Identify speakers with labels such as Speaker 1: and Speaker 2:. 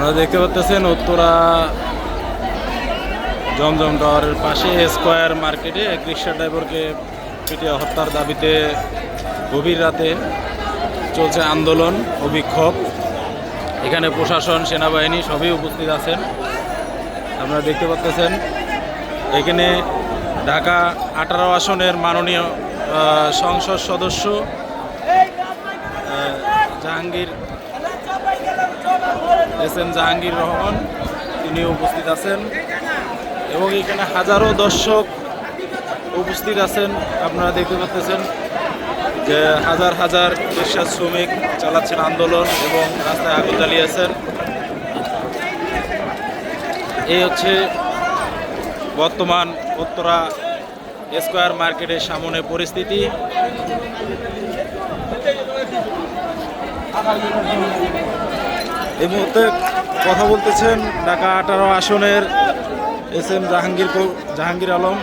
Speaker 1: আপনারা দেখতে পাচ্ছেন উত্তরা জমজম টাওয়ারের পাশে স্কয়ার মার্কেটে এক রিক্সা ড্রাইভারকে পিটিয়ে হত্যার দাবিতে গভীর রাতে চলছে আন্দোলন ও বিক্ষোভ। এখানে প্রশাসন, সেনাবাহিনী সবই উপস্থিত আছেন। আপনারা দেখতে পাচ্ছেন এখানে ঢাকা 18 আসনের মাননীয় সংসদ সদস্য জাহাঙ্গীর জাহাঙ্গীর রহমান তিনি উপস্থিত আছেন এবং এখানে হাজারো দর্শক উপস্থিত আছেন। আপনারা দেখতে পাচ্ছেন যে হাজার হাজার রিক্সা শ্রমিক চালাচ্ছেন আন্দোলন এবং রাস্তায় আগুন জ্বালিয়েছেন। এই হচ্ছে বর্তমান উত্তরা স্কয়ার মার্কেটের সামনে পরিস্থিতি। এই মুহূর্তে কথা বলতেছেন ঢাকা 18 আসনের এস এম জাহাঙ্গীর আলম।